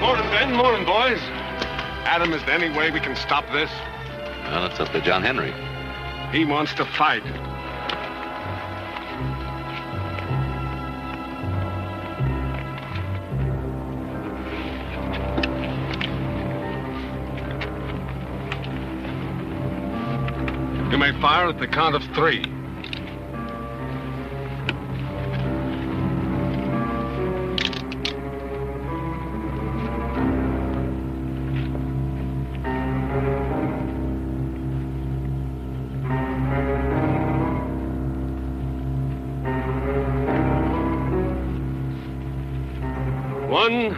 Morning, Ben. Morning, boys. Adam, is there any way we can stop this? Well, it's up to John Henry. He wants to fight. You may fire at the count of 3. One,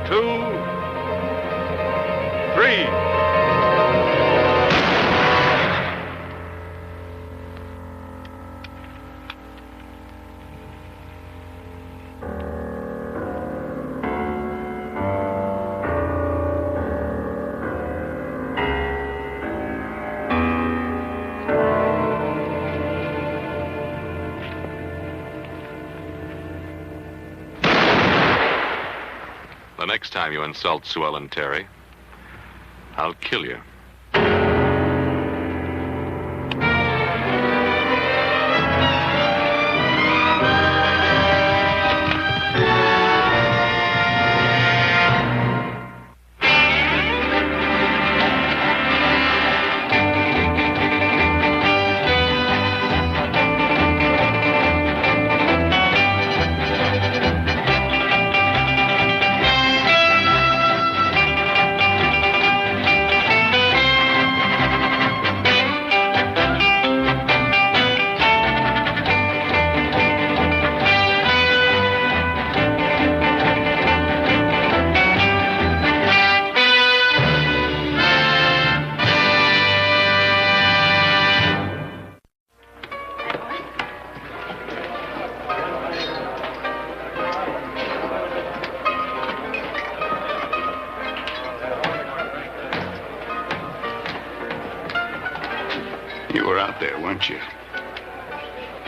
2, 3. The next time you insult Sue Ellen Terry, I'll kill you. You were out there, weren't you?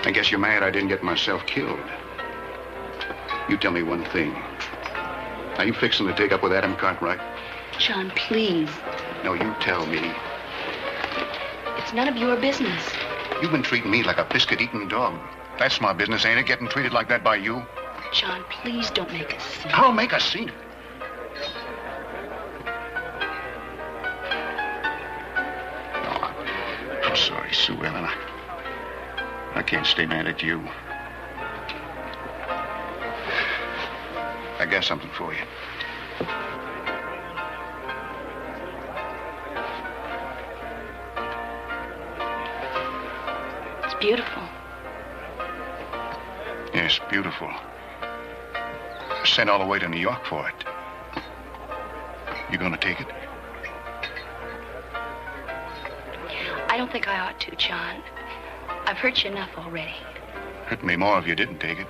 I guess you're mad I didn't get myself killed. You tell me one thing. Are you fixing to take up with Adam Cartwright? John, please. No, you tell me. It's none of your business. You've been treating me like a biscuit-eating dog. That's my business, ain't it? Getting treated like that by you? John, please don't make a scene. I'll make a scene. I'm sorry, Sue Ellen. I can't stay mad at you. I got something for you. It's beautiful. Yes, beautiful. Sent all the way to New York for it. You gonna take it? I don't think I ought to, John. I've hurt you enough already. Hurt me more if you didn't take it.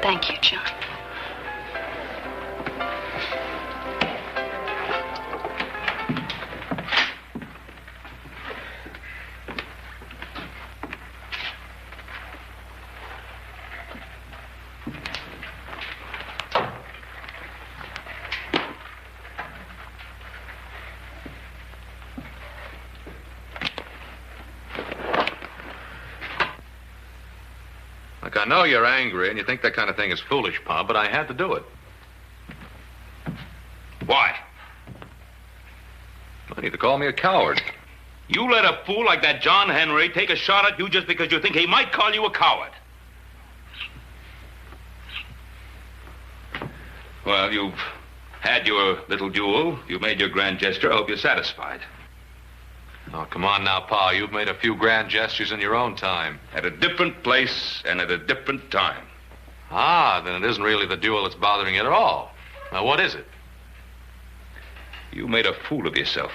Thank you, John. Look, I know you're angry and you think that kind of thing is foolish, Pa, but I had to do it. Why? Well, you to call me a coward. You let a fool like that John Henry take a shot at you just because you think he might call you a coward. Well, you've had your little duel. You've made your grand gesture. I hope you're satisfied. Oh, come on now, Pa. You've made a few grand gestures in your own time. At a different place and at a different time. Ah, then it isn't really the duel that's bothering you at all. Now, what is it? You made a fool of yourself.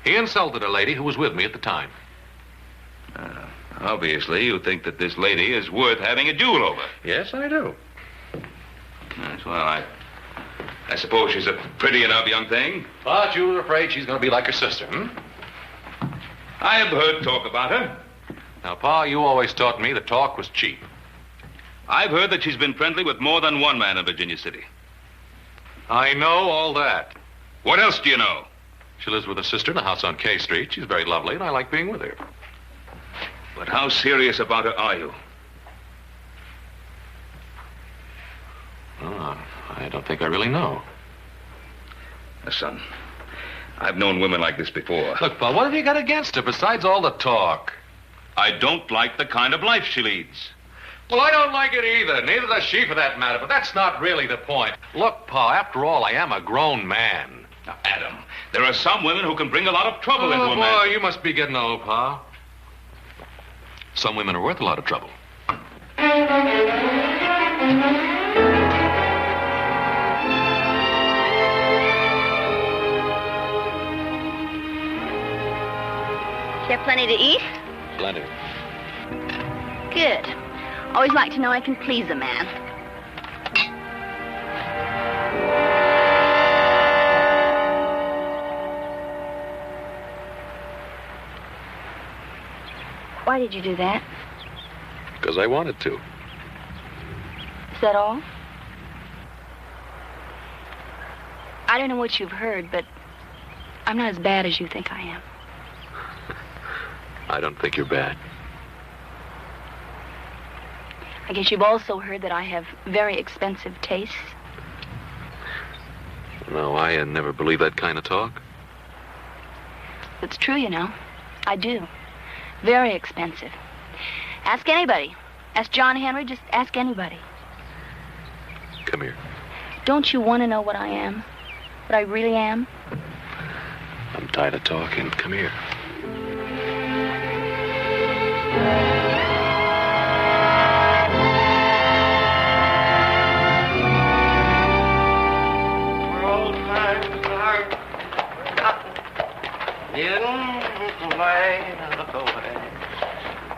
He insulted a lady who was with me at the time. Obviously, you think that this lady is worth having a duel over. Yes, I do. Yes, well, I suppose she's a pretty enough young thing. But you're afraid she's going to be like her sister, hmm? I have heard talk about her. Now, Pa, you always taught me that talk was cheap. I've heard that she's been friendly with more than one man in Virginia City. I know all that. What else do you know? She lives with her sister in a house on K Street. She's very lovely, and I like being with her. But how serious about her are you? Oh, I don't think I really know. Now, son, I've known women like this before. Look, Pa, what have you got against her besides all the talk? I don't like the kind of life she leads. Well, I don't like it either. Neither does she, for that matter. But that's not really the point. Look, Pa, after all, I am a grown man. Now, Adam, there are some women who can bring a lot of trouble into a boy, man. You must be getting old, Pa. Some women are worth a lot of trouble. You have plenty to eat? Plenty. Good. Always like to know I can please a man. Why did you do that? Because I wanted to. Is that all? I don't know what you've heard, but I'm not as bad as you think I am. I don't think you're bad. I guess you've also heard that I have very expensive tastes. No, I never believe that kind of talk. It's true, you know. I do. Very expensive. Ask anybody. Ask John Henry. Just ask anybody. Come here. Don't you want to know what I am? What I really am? I'm tired of talking. Come here.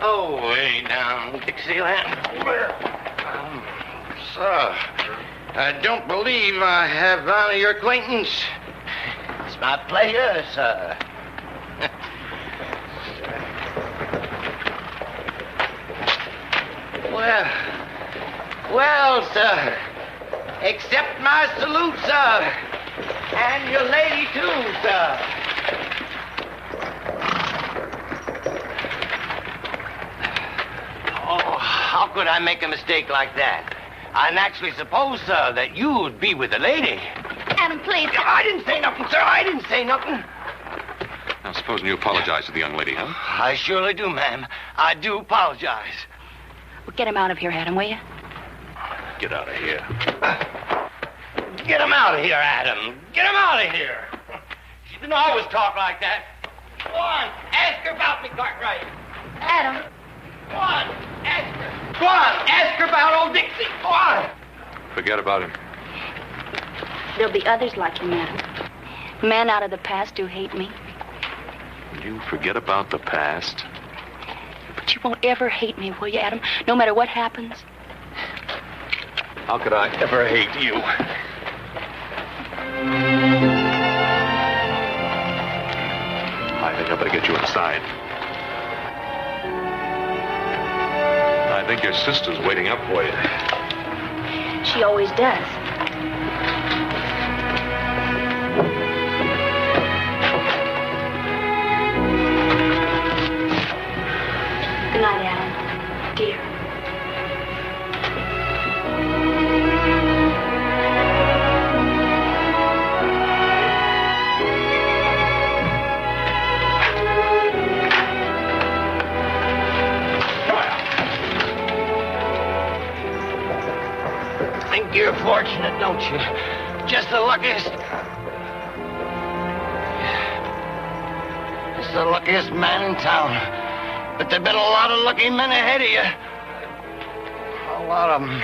Oh, way down Dixieland. Sir, I don't believe I have the honor of your acquaintance. It's my pleasure, sir. Well, sir, accept my salute, sir. And your lady, too, sir. How could I make a mistake like that? I naturally suppose, sir, that you would be with a lady. Adam, please. I didn't say nothing, sir. I didn't say nothing. Now, supposing you apologize to the young lady, huh? I surely do, ma'am. I do apologize. Well, get him out of here, Adam, will you? Get out of here. Get him out of here, Adam. Get him out of here. She didn't always talk like that. Go on. Ask her about me, Cartwright. Adam. Go on. Ask her. Go on. Ask her about old Dixie. Go on. Forget about him. There'll be others like him, Adam. Men out of the past who hate me. You forget about the past. But you won't ever hate me, will you, Adam? No matter what happens? How could I ever hate you? I think I better get you inside. I think your sister's waiting up for you. She always does. Good night, Adam. Dear. Think you're fortunate, don't you? Just the luckiest. Just the luckiest man in town. But there've been a lot of lucky men ahead of you. A lot of them.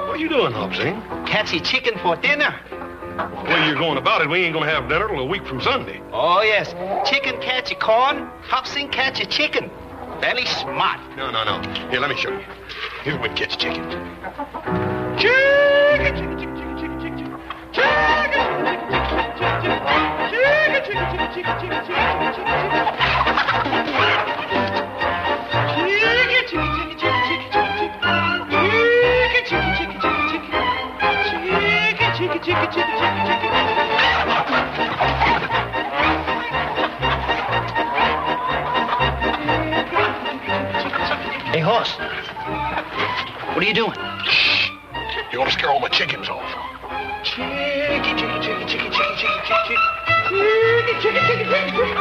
What are you doing, Hobsy? Catchy chicken for dinner. The way you're going about it, we ain't gonna have dinner till a week from Sunday. Oh, yes. Chicken catchy corn, Hobson catchy chicken. Very smart. No. Here, let me show you. Here's the way to catch chicken. Chicken. Hey, horse. What are you doing? Shh. You want to scare all my chickens off. Chicky, chicky, chicky, chicky, chicky, chicky, chicky. Chicky, chicky, chicky, chicky, chicky.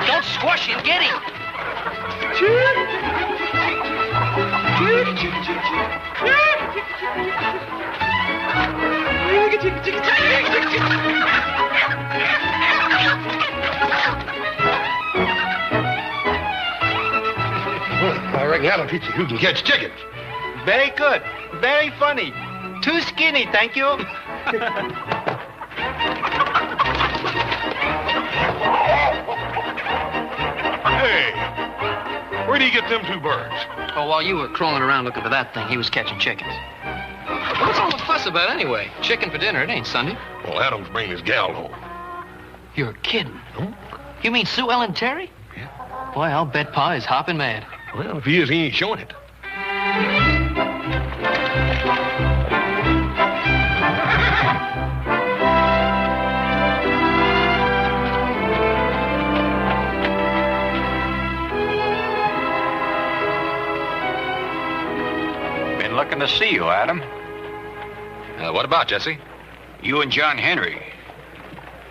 Don't squash him. Get him. I reckon that'll teach you who can catch chickens. Very good. Very funny. Too skinny, thank you. Hey, where do you get them two birds? Oh, while you were crawling around looking for that thing, he was catching chickens. What's all the fuss about anyway? Chicken for dinner, it ain't Sunday. Well, Adam's bringing his gal home. You're kidding. You mean Sue Ellen Terry? Yeah. Boy, I'll bet Pa is hopping mad. Well, if he is, he ain't showing it. Been looking to see you, Adam. What about, Jesse? You and John Henry.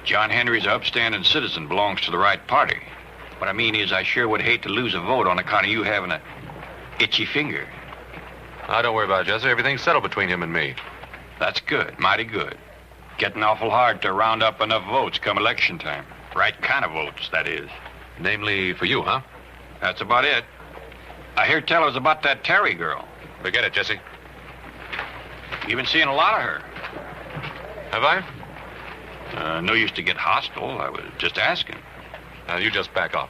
John Henry's an upstanding citizen, belongs to the right party. What I mean is I sure would hate to lose a vote on account of you having a itchy finger. Don't worry about it, Jesse. Everything's settled between him and me. That's good, mighty good. Getting awful hard to round up enough votes come election time. Right kind of votes, that is. Namely for you, huh? That's about it. I hear tellers about that Terry girl. Forget it, Jesse. You've been seeing a lot of her. Have I? No use to get hostile. I was just asking. You just back off.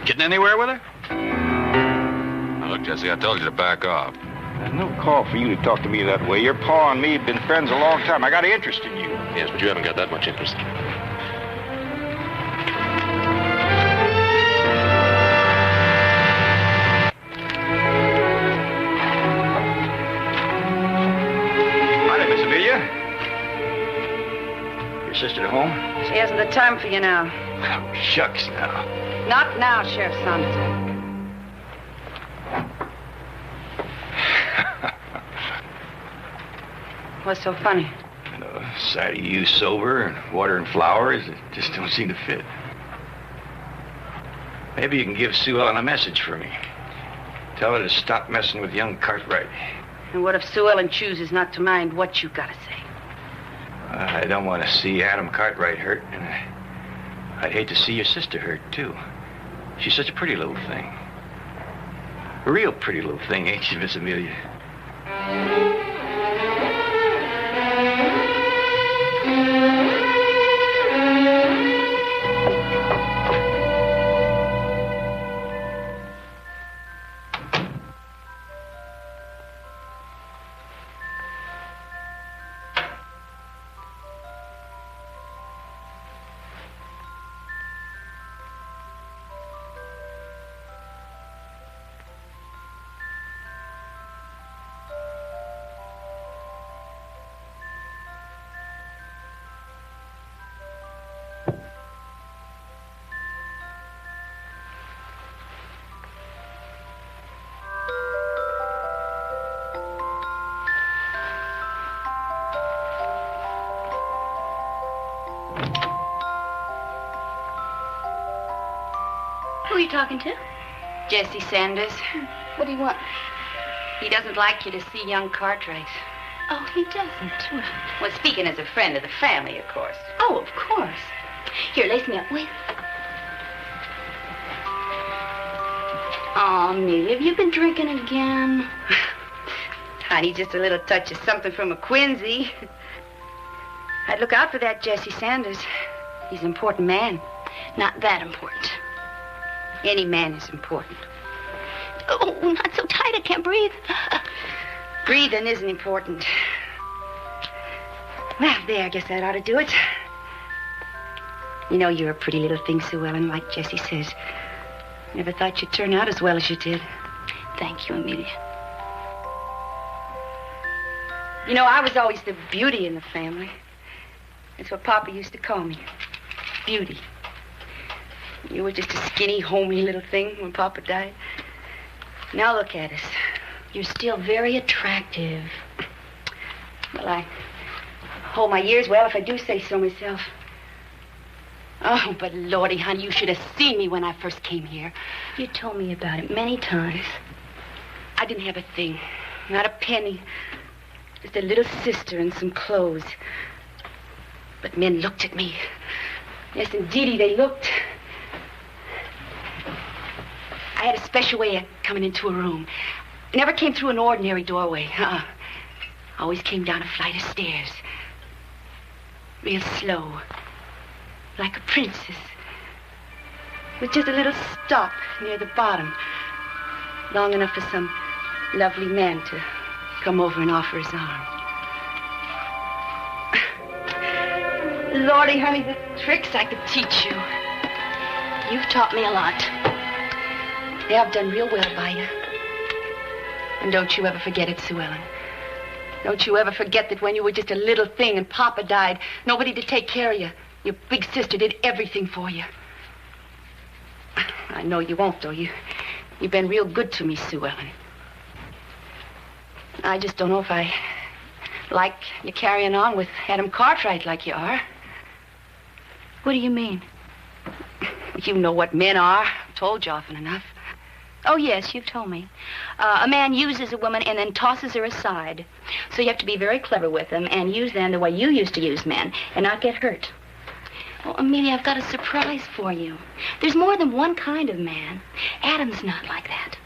Getting anywhere with her? Now, look, Jesse, I told you to back off. There's no call for you to talk to me that way. Your pa and me have been friends a long time. I got an interest in you. Yes, but you haven't got that much interest. Hi, Miss Amelia. Your sister at home? She hasn't the time for you now. Oh, shucks now. Not now, Sheriff Saunders. What's so funny? Sight of you sober and watering flowers, it just don't seem to fit. Maybe you can give Sue Ellen a message for me. Tell her to stop messing with young Cartwright. And what if Sue Ellen chooses not to mind what you gotta say? I don't want to see Adam Cartwright hurt, and I'd hate to see your sister hurt, too. She's such a pretty little thing. A real pretty little thing, ain't she, Miss Amelia? Who are you talking to? Jesse Sanders. What do you want? He doesn't like you to see young Cartwright. Oh, he doesn't. Well, speaking as a friend of the family, of course. Oh, of course. Here, lace me up. Wait. Oh, Amelia, have you been drinking again? Honey, just a little touch of something from a Quincy. I'd look out for that Jesse Sanders. He's an important man. Not that important. Any man is important. Oh, not so tight. I can't breathe. Breathing isn't important. Well, there, I guess that ought to do it. You know, you're a pretty little thing, Sue Ellen, like Jessie says. Never thought you'd turn out as well as you did. Thank you, Amelia. You know, I was always the beauty in the family. That's what Papa used to call me. Beauty. You were just a skinny, homely little thing when Papa died. Now look at us. You're still very attractive. Well, I hold my ears well if I do say so myself. Oh, but Lordy, honey, you should have seen me when I first came here. You told me about it many times. I didn't have a thing. Not a penny. Just a little sister and some clothes. But men looked at me. Yes, indeedy, they looked. I had a special way of coming into a room. I never came through an ordinary doorway. I always came down a flight of stairs. Real slow. Like a princess. With just a little stop near the bottom. Long enough for some lovely man to come over and offer his arm. Lordy, honey, the tricks I could teach you. You've taught me a lot. Yeah, I've done real well by you. And don't you ever forget it, Sue Ellen. Don't you ever forget that when you were just a little thing and Papa died, nobody to take care of you. Your big sister did everything for you. I know you won't, though. You've been real good to me, Sue Ellen. I just don't know if I like you carrying on with Adam Cartwright like you are. What do you mean? You know what men are. I've told you often enough. Oh, yes, you've told me. A man uses a woman and then tosses her aside. So you have to be very clever with them and use them the way you used to use men and not get hurt. Oh, Amelia, I've got a surprise for you. There's more than one kind of man. Adam's not like that.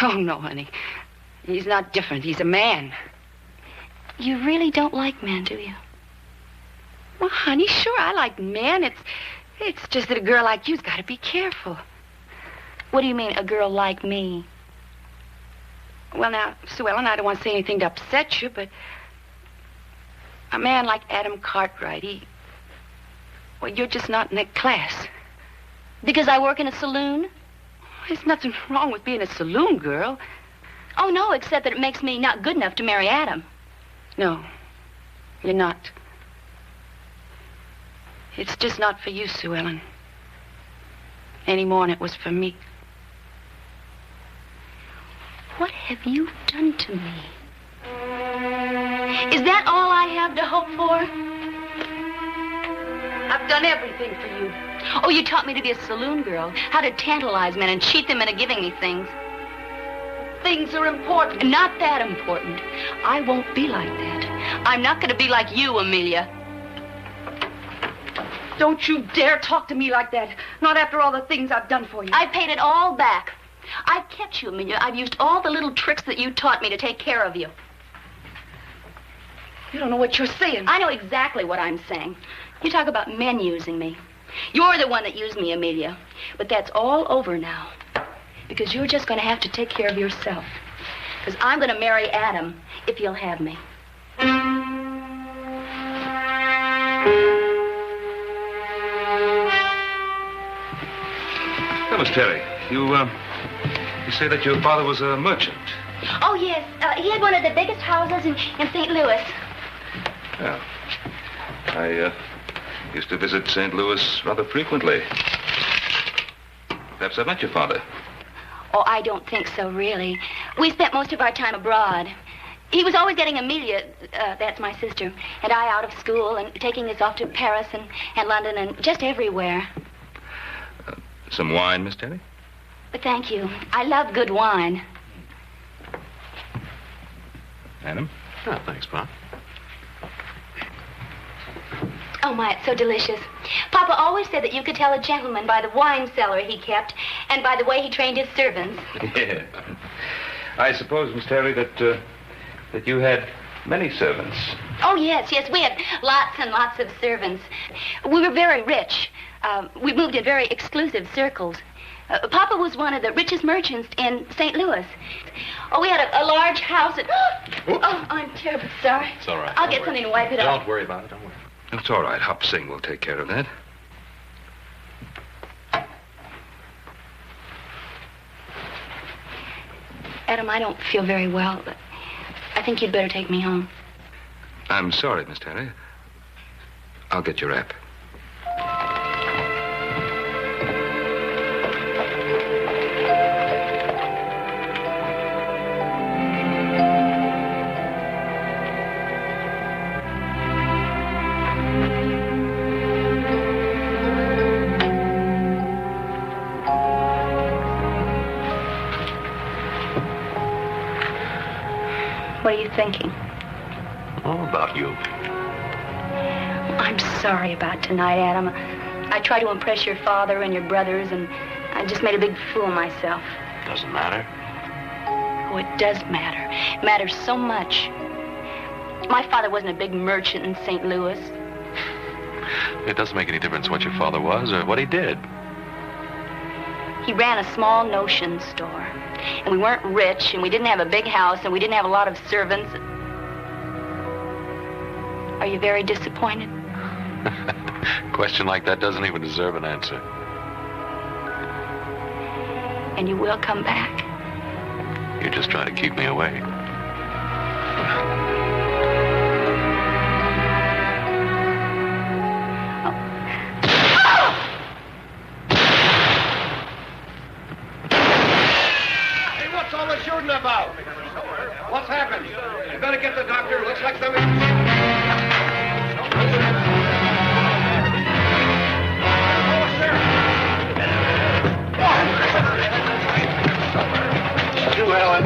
Oh, no, honey. He's not different. He's a man. You really don't like men, do you? Well, honey, sure, I like men. It's just that a girl like you's got to be careful. What do you mean, a girl like me? Well, now, Sue Ellen, I don't want to say anything to upset you, but a man like Adam Cartwright, well, you're just not in that class. Because I work in a saloon? There's nothing wrong with being a saloon girl. Oh, no, except that it makes me not good enough to marry Adam. No, you're not. It's just not for you, Sue Ellen. Any more than it was for me. What have you done to me? Is that all I have to hope for? I've done everything for you. Oh, you taught me to be a saloon girl, how to tantalize men and cheat them into giving me things. Things are important. Not that important. I won't be like that. I'm not going to be like you, Amelia. Don't you dare talk to me like that. Not after all the things I've done for you. I paid it all back. I've kept you, Amelia. I've used all the little tricks that you taught me to take care of you. You don't know what you're saying. I know exactly what I'm saying. You talk about men using me. You're the one that used me, Amelia. But that's all over now. Because you're just going to have to take care of yourself. Because I'm going to marry Adam if you'll have me. Now, Miss Terry, you say that your father was a merchant. Oh, yes. He had one of the biggest houses in St. Louis. Yeah. I used to visit St. Louis rather frequently. Perhaps I've met your father. Oh, I don't think so, really. We spent most of our time abroad. He was always getting Amelia, that's my sister, and I out of school and taking us off to Paris and London and just everywhere. Some wine, Miss Terry? Thank you. I love good wine. Adam? Oh, thanks, Pop. Oh, my, it's so delicious. Papa always said that you could tell a gentleman by the wine cellar he kept and by the way he trained his servants. Yeah. I suppose, Miss Terry, that you had many servants. Oh, yes. We had lots and lots of servants. We were very rich. We moved in very exclusive circles. Papa was one of the richest merchants in St. Louis. Oh, we had a large house at... Oh, I'm terribly sorry. It's all right. I'll Don't get worry. something to wipe it off. Don't worry about it. Don't worry. It's all right. Hop Sing will take care of that. Adam, I don't feel very well, but I think you'd better take me home. I'm sorry, Miss Terry. I'll get your wrap. What are you thinking? All about you. I'm sorry about tonight, Adam. I tried to impress your father and your brothers, and I just made a big fool of myself. Doesn't matter. Oh, it does matter. It matters so much. My father wasn't a big merchant in St. Louis. It doesn't make any difference what your father was or what he did. He ran a small notion store. And we weren't rich, and we didn't have a big house, and we didn't have a lot of servants. Are you very disappointed? A question like that doesn't even deserve an answer. And you will come back? You're just trying to keep me away. What's all the shooting about? What's happened? You better get the doctor. Looks like somebody... You, Ellen.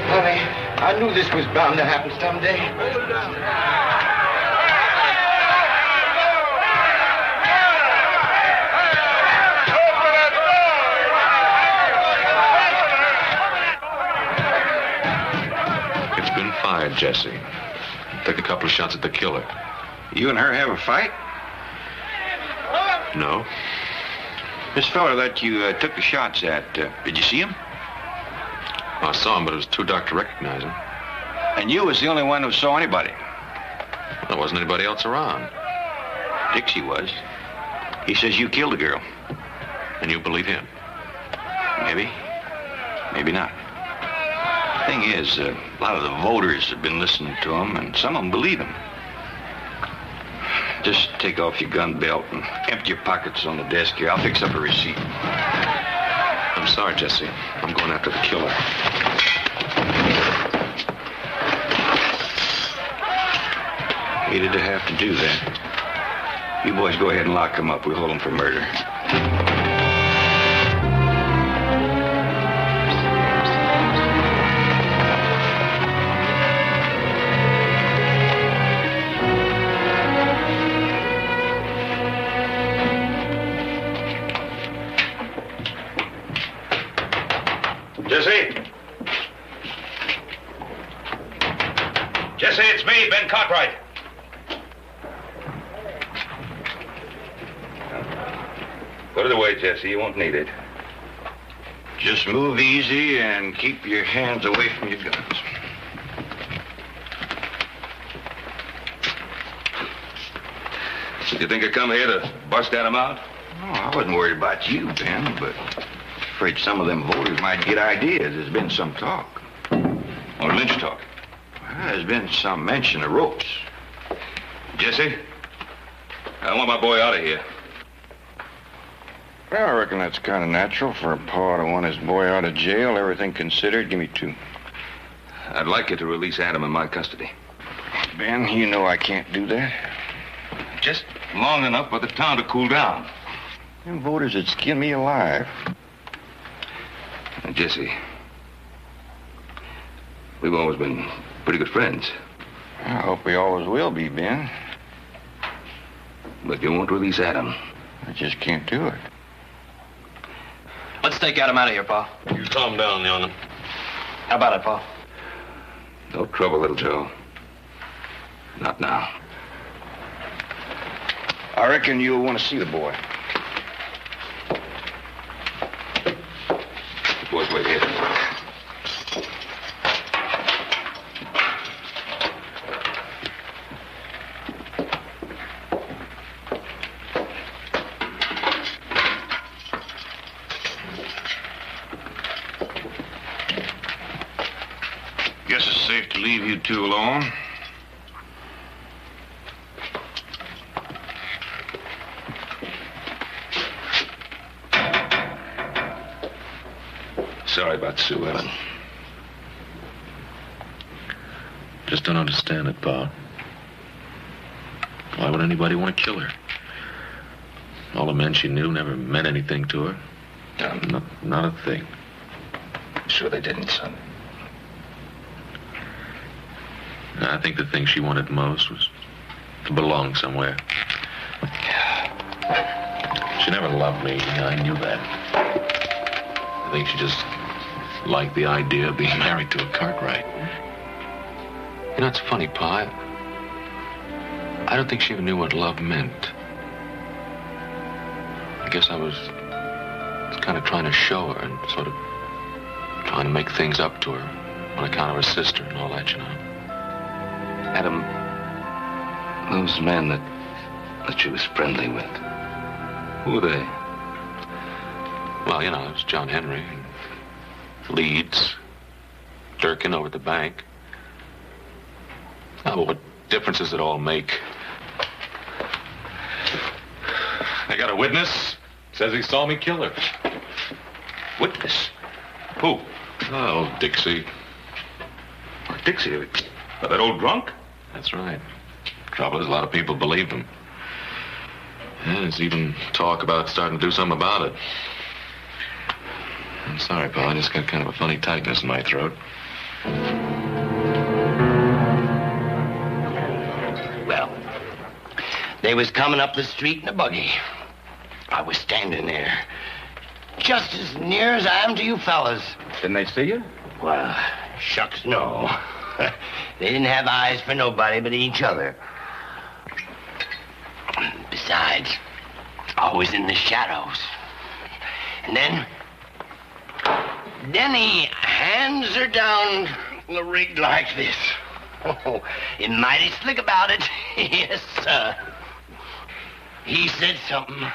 Honey, I knew this was bound to happen someday. It's been fired, Jesse. Took a couple of shots at the killer. You and her have a fight? No? This fella that you took the shots at, did you see him? I saw him, but it was too dark to recognize him. And you was the only one who saw anybody. There wasn't anybody else around. Dixie was. He says you killed the girl. And you believe him? Maybe. Maybe not. Thing is, a lot of the voters have been listening to him, and some of them believe him. Just take off your gun belt and empty your pockets on the desk here. I'll fix up a receipt. I'm sorry, Jesse. I'm going after the killer. Hated to have to do that. You boys go ahead and lock him up. We'll hold him for murder. Jesse? Jesse, it's me, Ben Cartwright. Put it away, Jesse. You won't need it. Just move easy and keep your hands away from your guns. Did you think I'd come here to bust Adam out? Oh, I wasn't worried about you, Ben, but afraid some of them voters might get ideas. There's been some talk. Or lynch talk? Well, there's been some mention of ropes. Jesse, I want my boy out of here. Well, I reckon that's kind of natural for a pa to want his boy out of jail. Everything considered, give me 2. I'd like you to release Adam in my custody. Ben, you know I can't do that. Just long enough for the town to cool down. Them voters would skin me alive. Now, Jesse, we've always been pretty good friends. I hope we always will be, Ben. But you won't release Adam. I just can't do it. Let's take Adam out of here, Pa. You calm down, young'un. How about it, Pa? No trouble, little Joe. Not now. I reckon you'll want to see the boy. The boy's wait here. Guess it's safe to leave you two alone. Sorry about Sue Ellen. Just don't understand it, Pa. Why would anybody want to kill her? All the men she knew never meant anything to her. Not a thing. Sure they didn't, son. I think the thing she wanted most was to belong somewhere. She never loved me. I knew that. I think she just liked the idea of being married to a Cartwright. You know, it's funny, Pa. I don't think she even knew what love meant. I guess I was kind of trying to show her and sort of trying to make things up to her on account of her sister and all that, you know. Adam, those men that she was friendly with, who were they? Well, you know, it was John Henry, Leeds, Durkin over at the bank. Oh, what difference does it all make? I got a witness. Says he saw me kill her. Witness? Who? Oh, Dixie. Dixie? That old drunk? That's right. Trouble is, a lot of people believed him. And there's even talk about starting to do something about it. I'm sorry, Pa. I just got kind of a funny tightness in my throat. Well, they was coming up the street in a buggy. I was standing there, just as near as I am to you fellas. Didn't they see you? Well, shucks, no. They didn't have eyes for nobody but each other. Besides, I was in the shadows. And then he hands her down the rig like this. Oh, he's mighty slick about it. Yes, sir. He said something.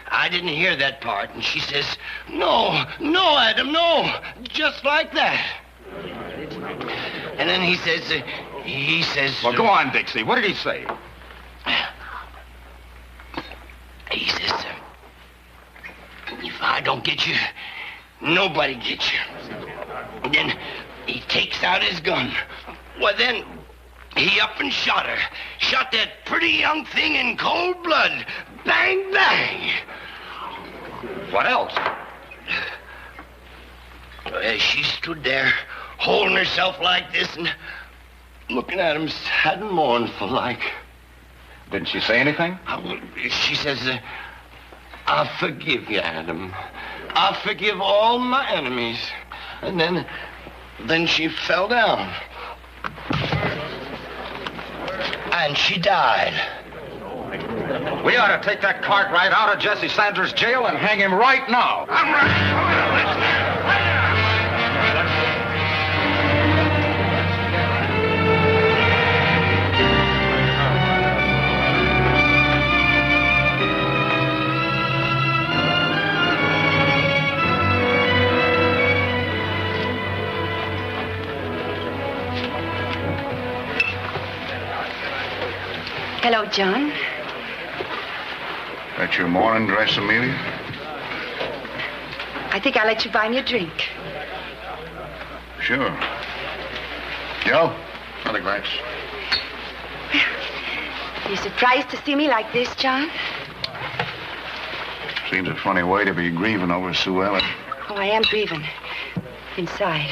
I didn't hear that part. And she says, no, Adam, no. Just like that. And then he says... Well, go on, Dixie. What did he say? He says, if I don't get you, nobody gets you. And then he takes out his gun. Well, then he up and shot her. Shot that pretty young thing in cold blood. Bang, bang. What else? Well, she stood there, holding herself like this and looking at him sad and mournful like. Didn't she say anything? She says, I forgive you, Adam. I forgive all my enemies. And then she fell down. And she died. We ought to take that Cartwright out of Jesse Sanders' jail and hang him right now. I'm right. Hello, John. That your morning dress, Amelia? I think I'll let you buy me a drink. Sure. Joe, another glass. You surprised to see me like this, John? Seems a funny way to be grieving over Sue Ellen. Oh, I am grieving. Inside.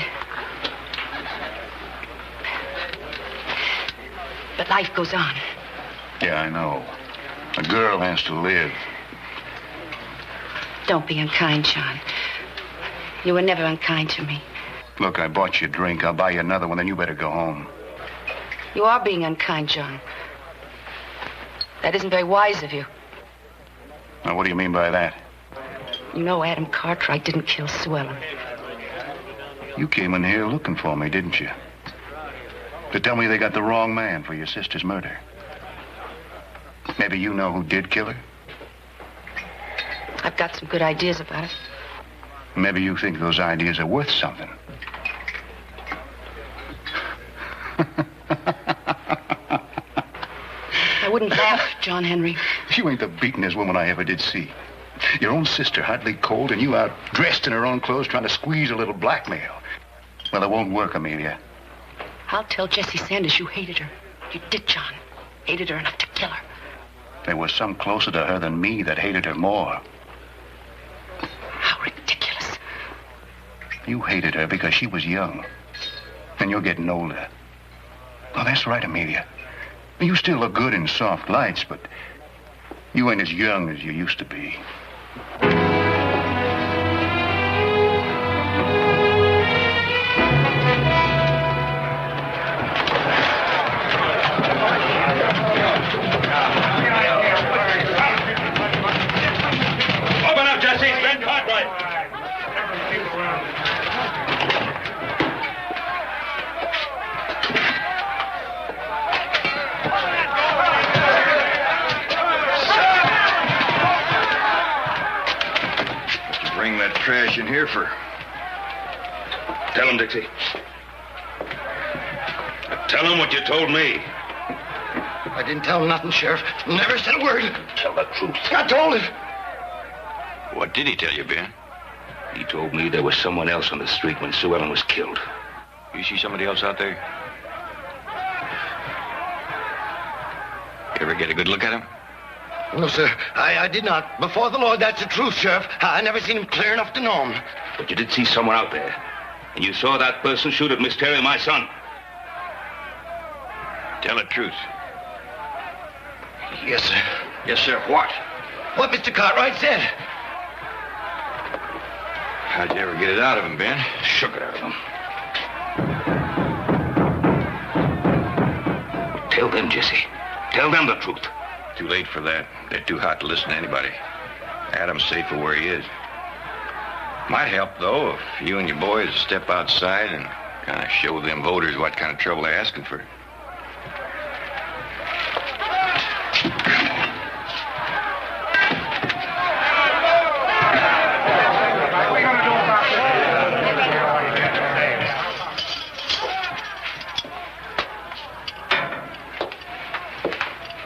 But life goes on. Yeah, I know. A girl has to live. Don't be unkind, John. You were never unkind to me. Look, I bought you a drink. I'll buy you another one, then you better go home. You are being unkind, John. That isn't very wise of you. Now, what do you mean by that? You know Adam Cartwright didn't kill Sue Ellen. You came in here looking for me, didn't you? To tell me they got the wrong man for your sister's murder. Maybe you know who did kill her? I've got some good ideas about it. Maybe you think those ideas are worth something. I wouldn't laugh, John Henry. You ain't the beatenest woman I ever did see. Your own sister hardly cold, and you out dressed in her own clothes trying to squeeze a little blackmail. Well, it won't work, Amelia. I'll tell Jessie Sanders you hated her. You did, John. Hated her enough to kill her. There was some closer to her than me that hated her more. How ridiculous. You hated her because she was young. And you're getting older. Oh, that's right, Amelia. You still look good in soft lights, but you ain't as young as you used to be. Open up, Jesse. Ben Cartwright. Bring that trash in here for... Tell him, Dixie. Tell him what you told me. I didn't tell him nothing, Sheriff. Never said a word. Tell the truth. I told him. What did he tell you, Ben? He told me there was someone else on the street when Sue Ellen was killed. You see somebody else out there? You ever get a good look at him? No, sir. I did not. Before the Lord, that's the truth, Sheriff. I never seen him clear enough to know him. But you did see someone out there. And you saw that person shoot at Miss Terry, my son. Tell the truth. Yes, sir. Yes, sir. What? What Mr. Cartwright said. How'd you ever get it out of him, Ben? Shook it out of him. Tell them, Jesse. Tell them the truth. Too late for that. They're too hot to listen to anybody. Adam's safe for where he is. Might help, though, if you and your boys step outside and kind of show them voters what kind of trouble they're asking for.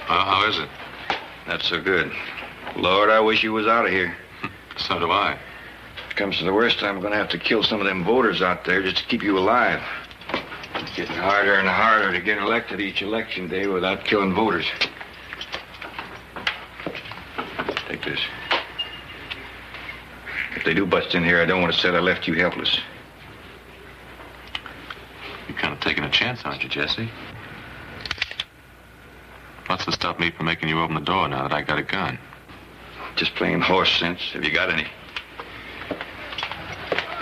Well, how is it? Not so good. Lord, I wish you was out of here. So do I. If it comes to the worst, I'm going to have to kill some of them voters out there just to keep you alive. It's getting harder and harder to get elected each election day without killing voters. Take this. If they do bust in here, I don't want to say I left you helpless. You're kind of taking a chance, aren't you, Jesse? What's to stop me from making you open the door now that I got a gun? Just plain horse sense. Have you got any?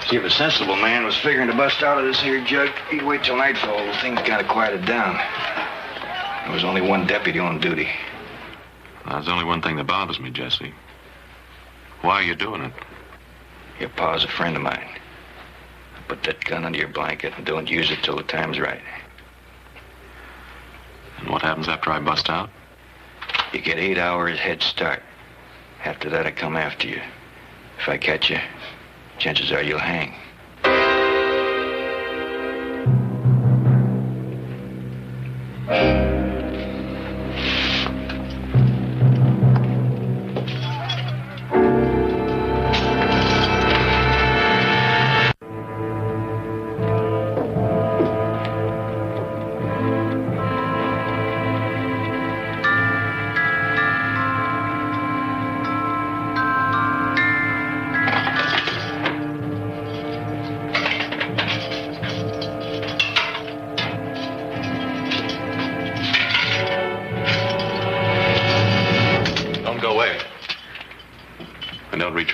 See, if a sensible man was figuring to bust out of this here jug, he'd wait till nightfall till things kind of quieted down. There was only one deputy on duty. Well, there's only one thing that bothers me, Jesse. Why are you doing it? Your pa's a friend of mine. Put that gun under your blanket and don't use it till the time's right. And what happens after I bust out? You get 8 hours head start. After that, I come after you. If I catch you, chances are you'll hang.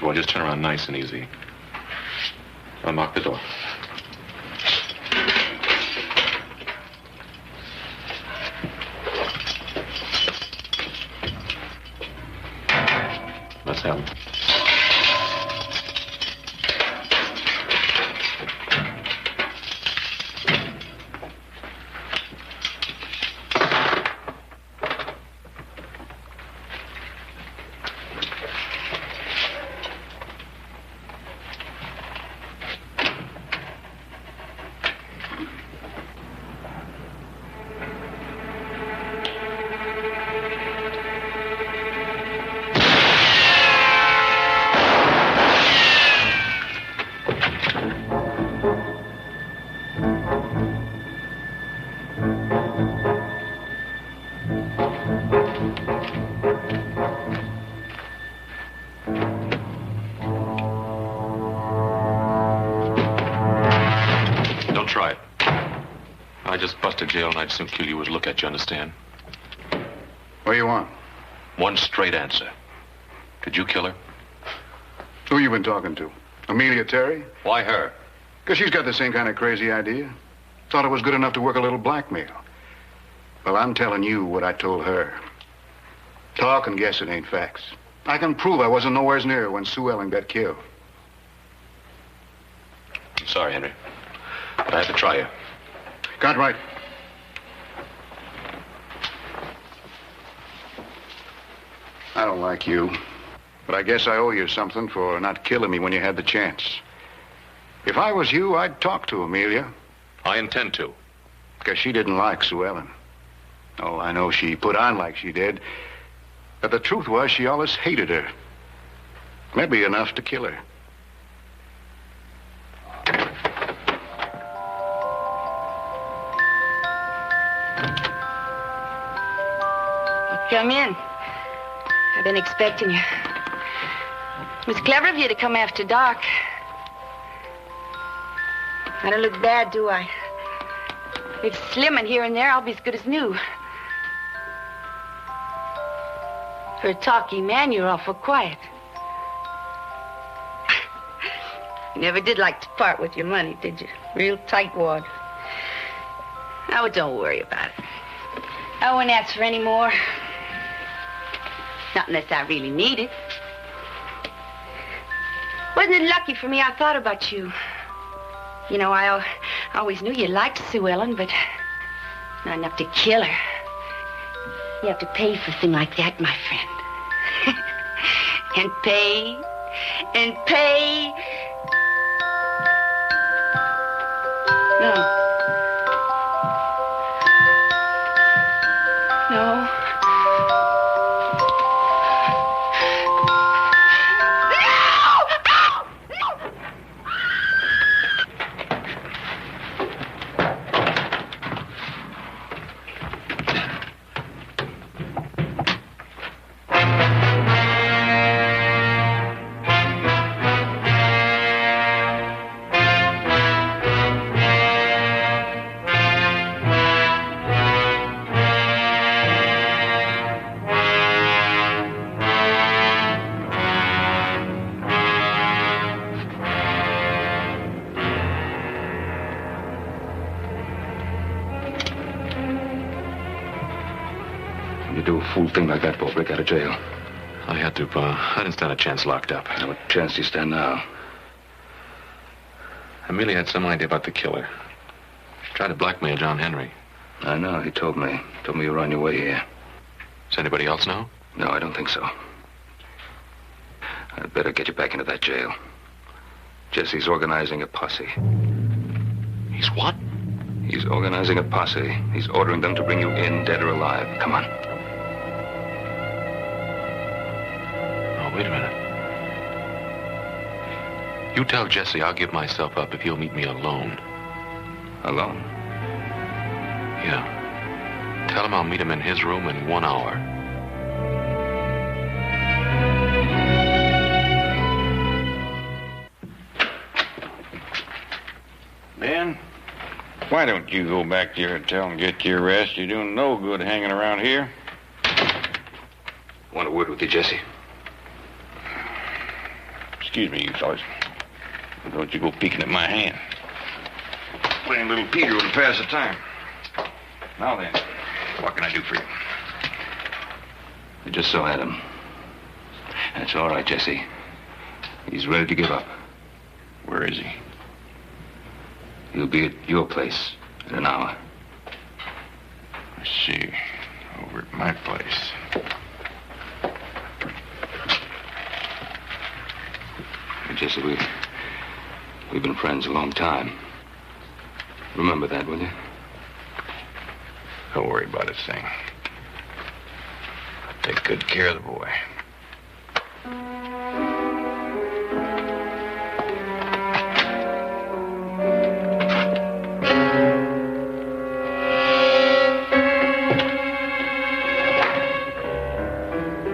Well, just turn around nice and easy. Unlock the door. Let's have him. try it. I just busted jail and I'd soon kill you as look at you, understand? What do you want? One straight answer. Did you kill her? Who you been talking to? Amelia Terry? Why her? Because she's got the same kind of crazy idea. Thought it was good enough to work a little blackmail. Well, I'm telling you what I told her. Talk and guess it ain't facts. I can prove I wasn't nowhere near when Sue Ellen got killed. I'm sorry, Henry. But I had to try you. Got right. I don't like you. But I guess I owe you something for not killing me when you had the chance. If I was you, I'd talk to Amelia. I intend to. Because she didn't like Sue Ellen. Oh, I know she put on like she did. But the truth was she always hated her. Maybe enough to kill her. Come in. I've been expecting you. It was clever of you to come after dark. I don't look bad, do I? If slim and here and there, I'll be as good as new. For a talky man, you're awful quiet. You never did like to part with your money, did you? Real tightwad. Oh, don't worry about it. I won't ask for any more. Not unless I really need it. Wasn't it lucky for me I thought about you? You know, I always knew you liked Sue Ellen, but not enough to kill her. You have to pay for a thing like that, my friend. And pay, and pay. No. No. Fool thing like that, Bo, break out of jail. I had to, Pa. I didn't stand a chance locked up. Now, what chance do you stand now? Amelia had some idea about the killer. She tried to blackmail John Henry. I know, he told me. Told me you were on your way here. Does anybody else know? No, I don't think so. I'd better get you back into that jail. Jesse's organizing a posse. He's what? He's organizing a posse. He's ordering them to bring you in, dead or alive. Come on. Wait a minute. You tell Jesse I'll give myself up if he'll meet me alone. Alone? Yeah. Tell him I'll meet him in his room in 1 hour. Ben, why don't you go back to your hotel and get your rest? You're doing no good hanging around here. Want a word with you, Jesse? Excuse me, you fellas. Don't you go peeking at my hand. Playing little Peter would pass the time. Now then, what can I do for you? I just saw Adam. That's all right, Jesse. He's ready to give up. Where is he? He'll be at your place in an hour. I see. Over at my place. Jesse, we've been friends a long time. Remember that, will you? Don't worry about a thing. I'll take good care of the boy.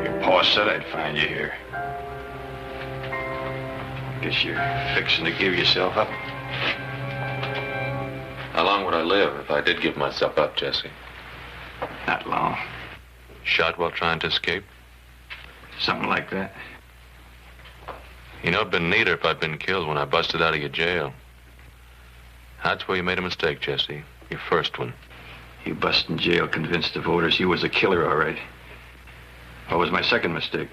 Your pa said I'd find you here. Guess you're fixing to give yourself up. How long would I live if I did give myself up, Jesse? Not long. Shot while trying to escape? Something like that. You know, it'd been neater if I'd been killed when I busted out of your jail. That's where you made a mistake, Jesse. Your first one. You busted in jail convinced the voters you was a killer, all right. What was my second mistake?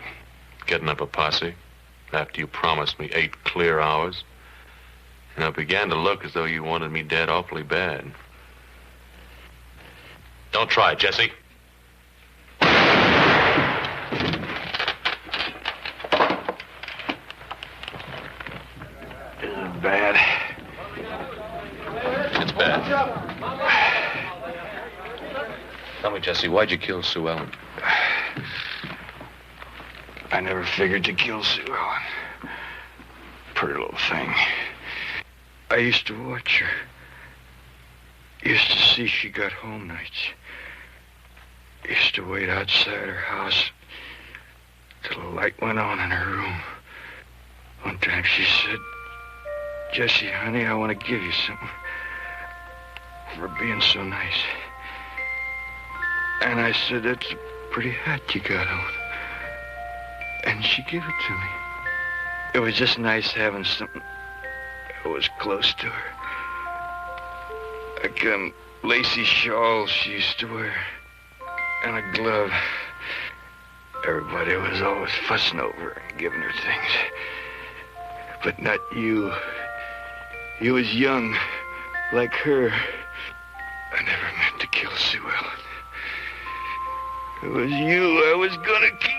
Getting up a posse after you promised me 8 clear hours. And it began to look as though you wanted me dead awfully bad. Don't try it, Jesse. Is it bad? It's bad. Tell me, Jesse, why'd you kill Sue Ellen? I never figured to kill Sue Ellen. Pretty little thing. I used to watch her. Used to see she got home nights. Used to wait outside her house till the light went on in her room. One time she said, "Jesse, honey, I want to give you something for being so nice." And I said, "That's a pretty hat you got on." And she gave it to me. It was just nice having something that was close to her. Like a lacy shawl she used to wear. And a glove. Everybody was always fussing over her and giving her things. But not you. You was young, like her. I never meant to kill Sue Ellen. It was you I was gonna kill.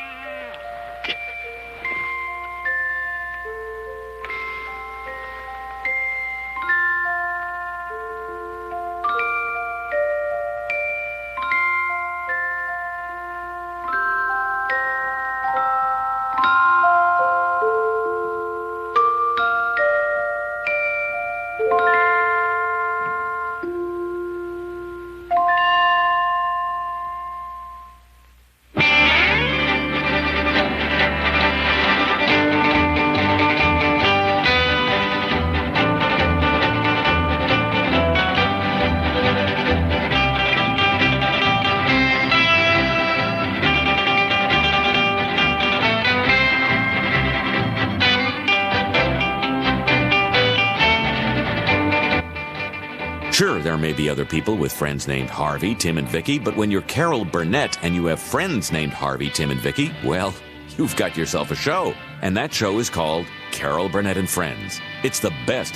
Sure, there may be other people with friends named Harvey, Tim, and Vicky, but when you're Carol Burnett and you have friends named Harvey, Tim, and Vicky, well, you've got yourself a show. And that show is called Carol Burnett and Friends. It's the best of